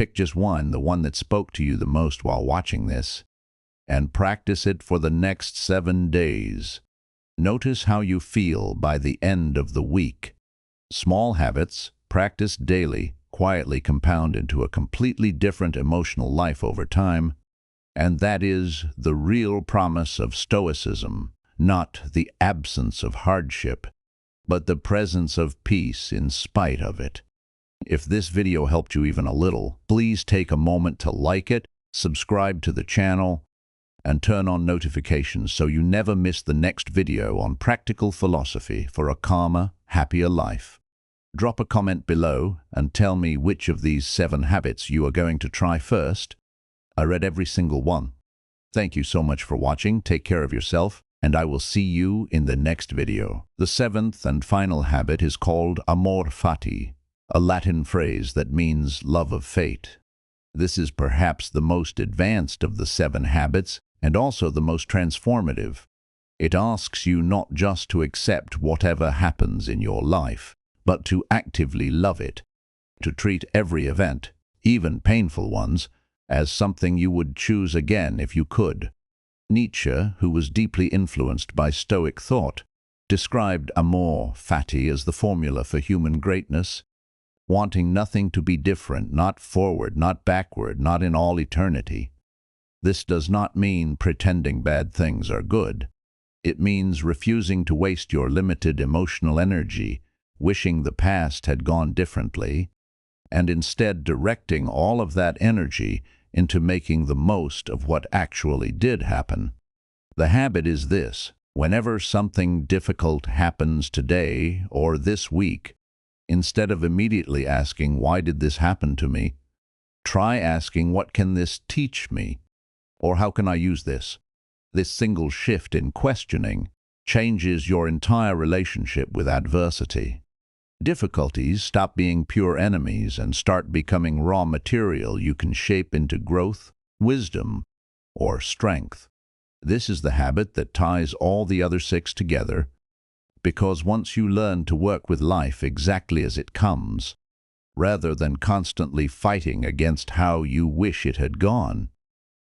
Pick just one, the one that spoke to you the most while watching this, and practice it for the next 7 days. Notice how you feel by the end of the week. Small habits, practiced daily, quietly compound into a completely different emotional life over time, and that is the real promise of Stoicism, not the absence of hardship, but the presence of peace in spite of it. If this video helped you even a little, please take a moment to like it, subscribe to the channel, and turn on notifications so you never miss the next video on practical philosophy for a calmer, happier life. Drop a comment below and tell me which of these 7 habits you are going to try first. I read every single one. Thank you so much for watching. Take care of yourself, and I will see you in the next video. The 7th and final habit is called amor fati, a Latin phrase that means love of fate. This is perhaps the most advanced of the 7 habits and also the most transformative. It asks you not just to accept whatever happens in your life, but to actively love it, to treat every event, even painful ones, as something you would choose again if you could. Nietzsche, who was deeply influenced by Stoic thought, described amor fati as the formula for human greatness, wanting nothing to be different, not forward, not backward, not in all eternity. This does not mean pretending bad things are good. It means refusing to waste your limited emotional energy wishing the past had gone differently, and instead directing all of that energy into making the most of what actually did happen. The habit is this: whenever something difficult happens today or this week, instead of immediately asking, "Why did this happen to me?" try asking, "What can this teach me?" or "How can I use this?" This single shift in questioning changes your entire relationship with adversity. Difficulties stop being pure enemies and start becoming raw material you can shape into growth, wisdom, or strength. This is the habit that ties all the other 6 together, because once you learn to work with life exactly as it comes, rather than constantly fighting against how you wish it had gone,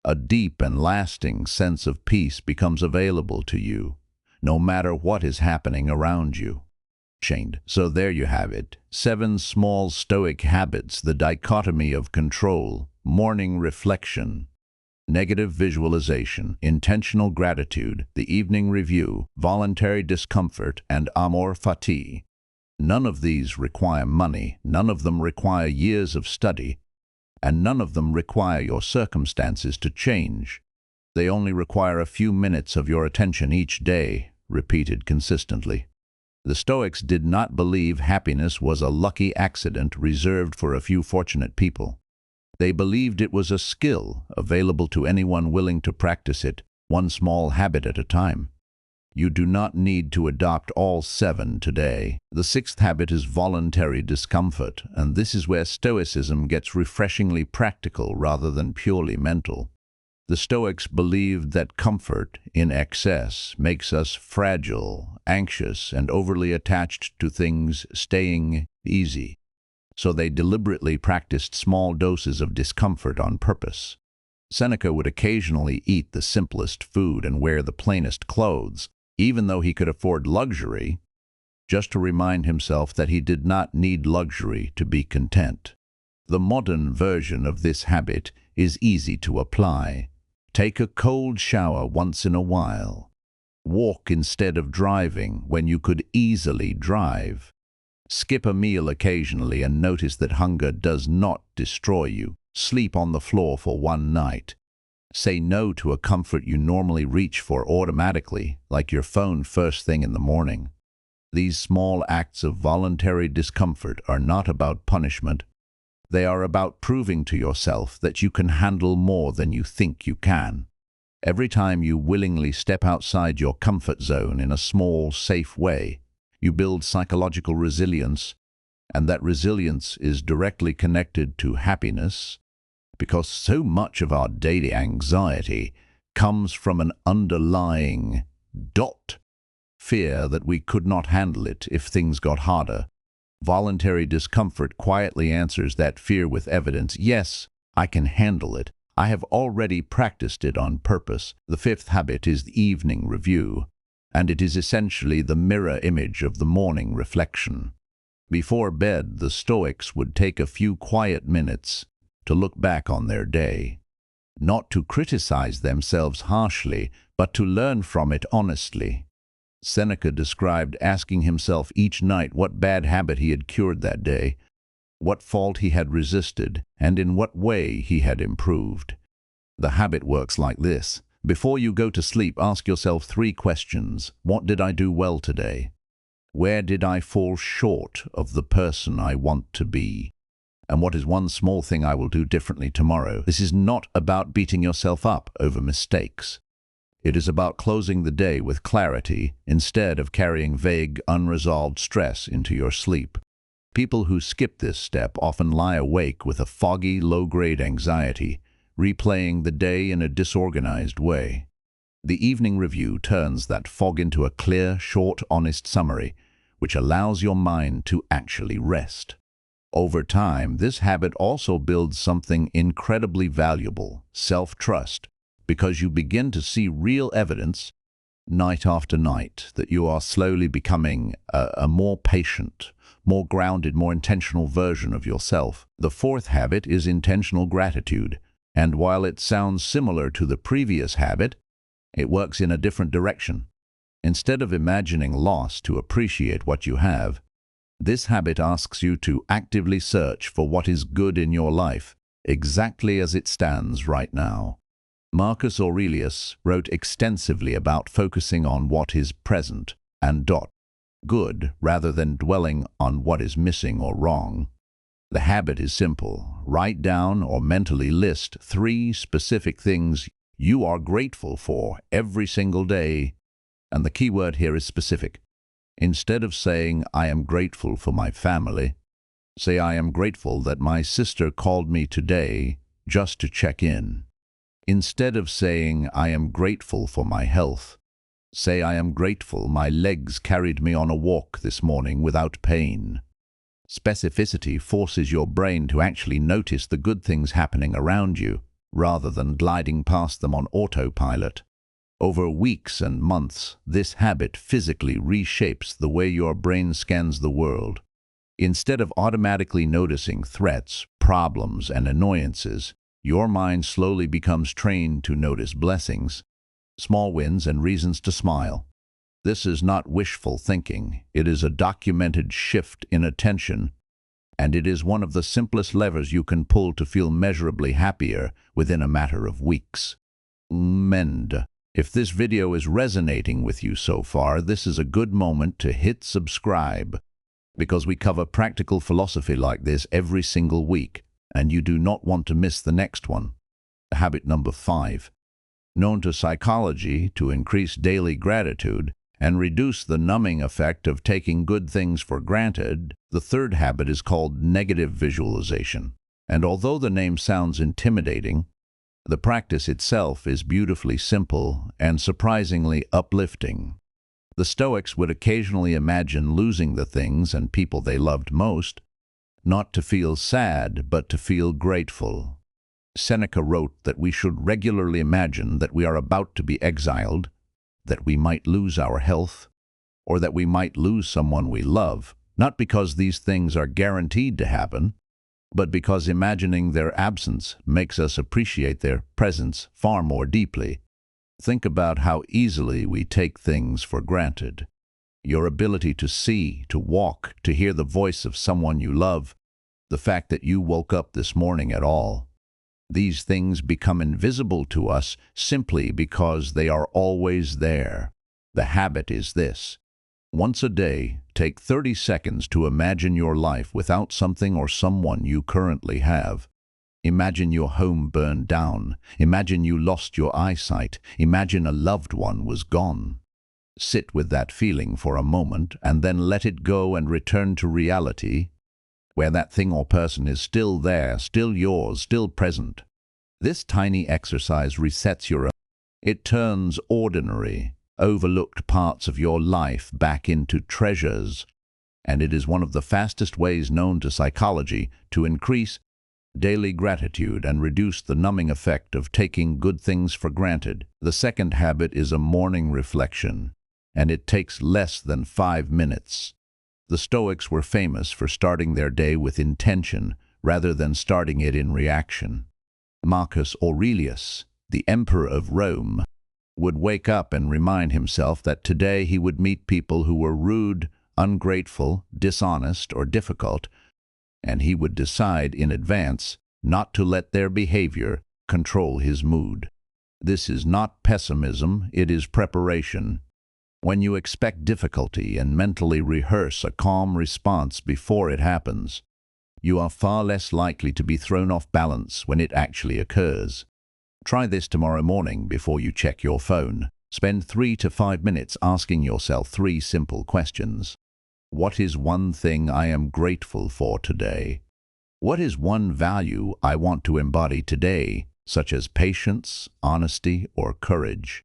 a deep and lasting sense of peace becomes available to you, no matter what is happening around you. So there you have it, 7 small Stoic habits: the dichotomy of control, morning reflection, negative visualization, intentional gratitude, the evening review, voluntary discomfort, and amor fati. None of these require money, none of them require years of study, and none of them require your circumstances to change. They only require a few minutes of your attention each day, repeated consistently. The Stoics did not believe happiness was a lucky accident reserved for a few fortunate people. They believed it was a skill available to anyone willing to practice it, one small habit at a time. You do not need to adopt all 7 today. The 6th habit is voluntary discomfort, and this is where Stoicism gets refreshingly practical rather than purely mental. The Stoics believed that comfort in excess makes us fragile, anxious, and overly attached to things staying easy. So they deliberately practiced small doses of discomfort on purpose. Seneca would occasionally eat the simplest food and wear the plainest clothes, even though he could afford luxury, just to remind himself that he did not need luxury to be content. The modern version of this habit is easy to apply. Take a cold shower once in a while. Walk instead of driving when you could easily drive. Skip a meal occasionally and notice that hunger does not destroy you. Sleep on the floor for one night. Say no to a comfort you normally reach for automatically, like your phone first thing in the morning. These small acts of voluntary discomfort are not about punishment. They are about proving to yourself that you can handle more than you think you can. Every time you willingly step outside your comfort zone in a small, safe way, you build psychological resilience, and that resilience is directly connected to happiness, because so much of our daily anxiety comes from an underlying fear that we could not handle it if things got harder. Voluntary discomfort quietly answers that fear with evidence. Yes, I can handle it. I have already practiced it on purpose. The fifth habit is the evening review, and it is essentially the mirror image of the morning reflection. Before bed, the Stoics would take a few quiet minutes to look back on their day, not to criticize themselves harshly, but to learn from it honestly. Seneca described asking himself each night what bad habit he had cured that day, what fault he had resisted, and in what way he had improved. The habit works like this. Before you go to sleep, ask yourself 3 questions. What did I do well today? Where did I fall short of the person I want to be? And what is one small thing I will do differently tomorrow? This is not about beating yourself up over mistakes. It is about closing the day with clarity instead of carrying vague, unresolved stress into your sleep. People who skip this step often lie awake with a foggy, low-grade anxiety, replaying the day in a disorganized way. The evening review turns that fog into a clear, short, honest summary, which allows your mind to actually rest. Over time, this habit also builds something incredibly valuable, self-trust, because you begin to see real evidence, night after night, that you are slowly becoming a more patient, more grounded, more intentional version of yourself. The fourth habit is intentional gratitude, and while it sounds similar to the previous habit, it works in a different direction. Instead of imagining loss to appreciate what you have, this habit asks you to actively search for what is good in your life, exactly as it stands right now. Marcus Aurelius wrote extensively about focusing on what is present and good rather than dwelling on what is missing or wrong. The habit is simple. Write down or mentally list 3 specific things you are grateful for every single day. And the key word here is specific. Instead of saying, I am grateful for my family, say, I am grateful that my sister called me today just to check in. Instead of saying, I am grateful for my health, say, I am grateful my legs carried me on a walk this morning without pain. Specificity forces your brain to actually notice the good things happening around you, rather than gliding past them on autopilot. Over weeks and months, this habit physically reshapes the way your brain scans the world. Instead of automatically noticing threats, problems, and annoyances, your mind slowly becomes trained to notice blessings, small wins, and reasons to smile. This is not wishful thinking. It is a documented shift in attention, and it is one of the simplest levers you can pull to feel measurably happier within a matter of weeks. If this video is resonating with you so far, this is a good moment to hit subscribe, because we cover practical philosophy like this every single week, and you do not want to miss the next one. Habit number 5. Known to psychology to increase daily gratitude and reduce the numbing effect of taking good things for granted, the third habit is called negative visualization. And although the name sounds intimidating, the practice itself is beautifully simple and surprisingly uplifting. The Stoics would occasionally imagine losing the things and people they loved most, not to feel sad, but to feel grateful. Seneca wrote that we should regularly imagine that we are about to be exiled, that we might lose our health, or that we might lose someone we love, not because these things are guaranteed to happen, but because imagining their absence makes us appreciate their presence far more deeply. Think about how easily we take things for granted. Your ability to see, to walk, to hear the voice of someone you love, the fact that you woke up this morning at all. These things become invisible to us simply because they are always there. The habit is this. Once a day, take 30 seconds to imagine your life without something or someone you currently have. Imagine your home burned down. Imagine you lost your eyesight. Imagine a loved one was gone. Sit with that feeling for a moment and then let it go and return to reality, where that thing or person is still there, still yours, still present. This tiny exercise resets your. It turns ordinary, overlooked parts of your life back into treasures, and it is one of the fastest ways known to psychology to increase daily gratitude and reduce the numbing effect of taking good things for granted. The second habit is a morning reflection, and it takes less than 5 minutes. The Stoics were famous for starting their day with intention rather than starting it in reaction. Marcus Aurelius, the emperor of Rome, would wake up and remind himself that today he would meet people who were rude, ungrateful, dishonest, or difficult, and he would decide in advance not to let their behavior control his mood. This is not pessimism, it is preparation. When you expect difficulty and mentally rehearse a calm response before it happens, you are far less likely to be thrown off balance when it actually occurs. Try this tomorrow morning before you check your phone. Spend 3 to 5 minutes asking yourself 3 simple questions. What is one thing I am grateful for today? What is one value I want to embody today, such as patience, honesty, or courage?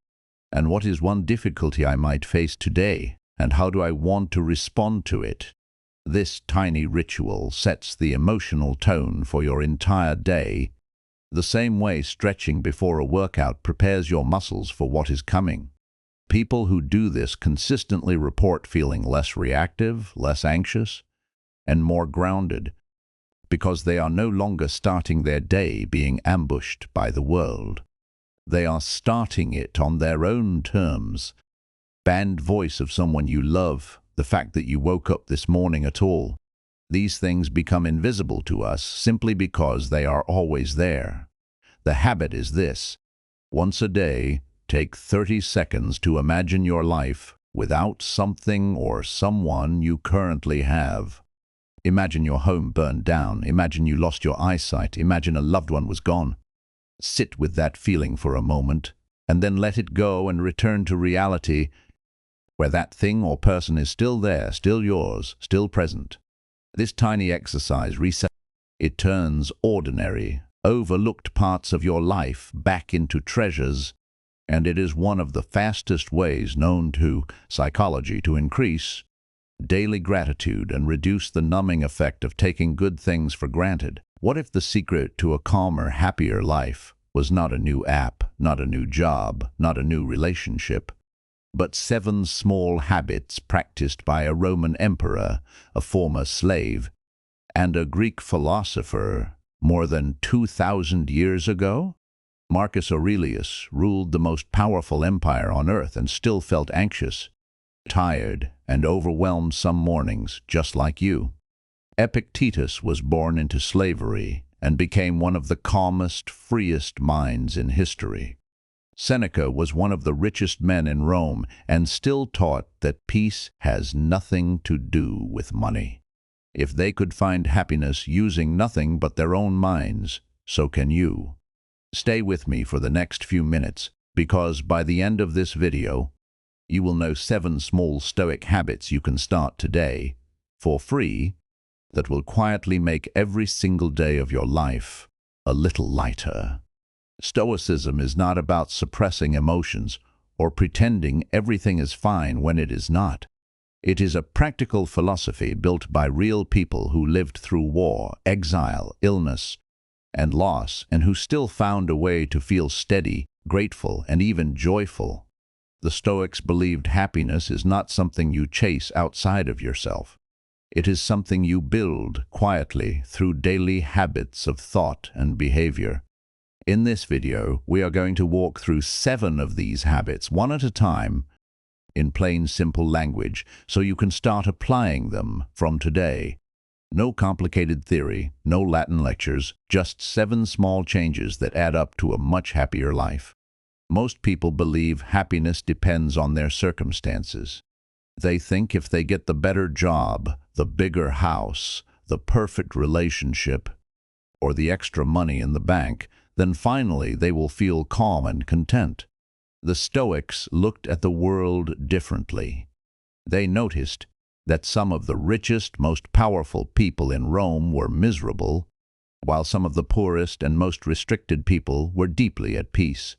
And what is one difficulty I might face today, and how do I want to respond to it? This tiny ritual sets the emotional tone for your entire day, the same way stretching before a workout prepares your muscles for what is coming. People who do this consistently report feeling less reactive, less anxious, and more grounded, because they are no longer starting their day being ambushed by the world. They are starting it on their own terms. Banned voice of someone you love, the fact that you woke up this morning at all. These things become invisible to us simply because they are always there. The habit is this: once a day, take 30 seconds to imagine your life without something or someone you currently have. Imagine your home burned down. Imagine you lost your eyesight. Imagine a loved one was gone. Sit with that feeling for a moment, and then let it go and return to reality, where that thing or person is still there, still yours, still present. This tiny exercise resets. It turns ordinary, overlooked parts of your life back into treasures, and it is one of the fastest ways known to psychology to increase daily gratitude and reduce the numbing effect of taking good things for granted. What if the secret to a calmer, happier life was not a new app, not a new job, not a new relationship, but 7 small habits practiced by a Roman emperor, a former slave, and a Greek philosopher more than 2,000 years ago? Marcus Aurelius ruled the most powerful empire on earth and still felt anxious, tired, and overwhelmed some mornings, just like you. Epictetus was born into slavery and became one of the calmest, freest minds in history. Seneca was one of the richest men in Rome and still taught that peace has nothing to do with money. If they could find happiness using nothing but their own minds, so can you. Stay with me for the next few minutes, because by the end of this video, you will know 7 small Stoic habits you can start today, for free, that will quietly make every single day of your life a little lighter. Stoicism is not about suppressing emotions or pretending everything is fine when it is not. It is a practical philosophy built by real people who lived through war, exile, illness, and loss, and who still found a way to feel steady, grateful, and even joyful. The Stoics believed happiness is not something you chase outside of yourself. It is something you build quietly through daily habits of thought and behavior. In this video, we are going to walk through 7 of these habits, one at a time, in plain, simple language, so you can start applying them from today. No complicated theory, no Latin lectures, just 7 small changes that add up to a much happier life. Most people believe happiness depends on their circumstances. They think if they get the better job, the bigger house, the perfect relationship, or the extra money in the bank, then finally they will feel calm and content. The Stoics looked at the world differently. They noticed that some of the richest, most powerful people in Rome were miserable, while some of the poorest and most restricted people were deeply at peace.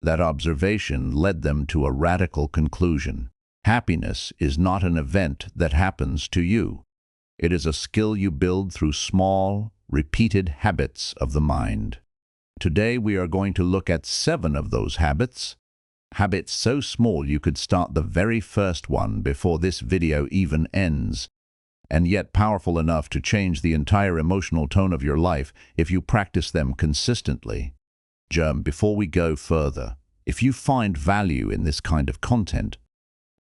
That observation led them to a radical conclusion. Happiness is not an event that happens to you. It is a skill you build through small, repeated habits of the mind. Today we are going to look at 7 of those habits. Habits so small you could start the very first one before this video even ends, and yet powerful enough to change the entire emotional tone of your life if you practice them consistently. Before we go further, if you find value in this kind of content,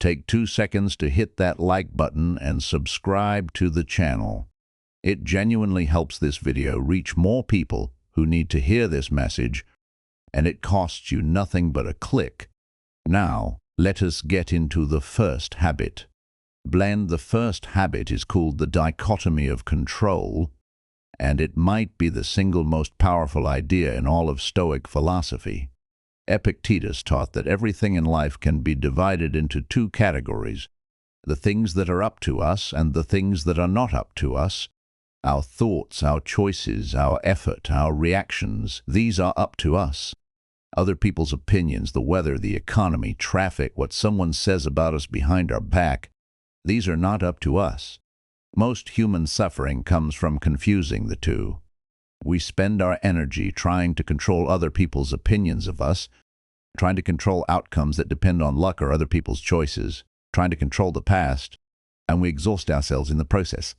take 2 seconds to hit that like button and subscribe to the channel. It genuinely helps this video reach more people who need to hear this message, and it costs you nothing but a click. Now, let us get into the first habit. The first habit is called the dichotomy of control, and it might be the single most powerful idea in all of Stoic philosophy. Epictetus taught that everything in life can be divided into 2 categories: the things that are up to us and the things that are not up to us. Our thoughts, our choices, our effort, our reactions, these are up to us. Other people's opinions, the weather, the economy, traffic, what someone says about us behind our back, these are not up to us. Most human suffering comes from confusing the 2. We spend our energy trying to control other people's opinions of us, trying to control outcomes that depend on luck or other people's choices, trying to control the past, and we exhaust ourselves in the process.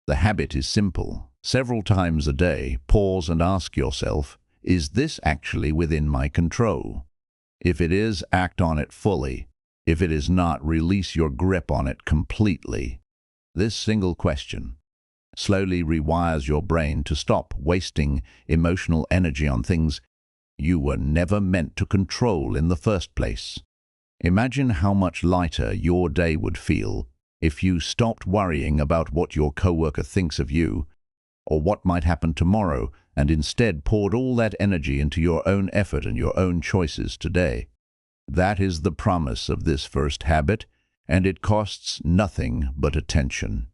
The habit is simple. Several times a day, pause and ask yourself, is this actually within my control? If it is, act on it fully. If it is not, release your grip on it completely. This single question slowly rewires your brain to stop wasting emotional energy on things you were never meant to control in the first place. Imagine how much lighter your day would feel if you stopped worrying about what your coworker thinks of you or what might happen tomorrow and instead poured all that energy into your own effort and your own choices today. That is the promise of this first habit, and it costs nothing but attention.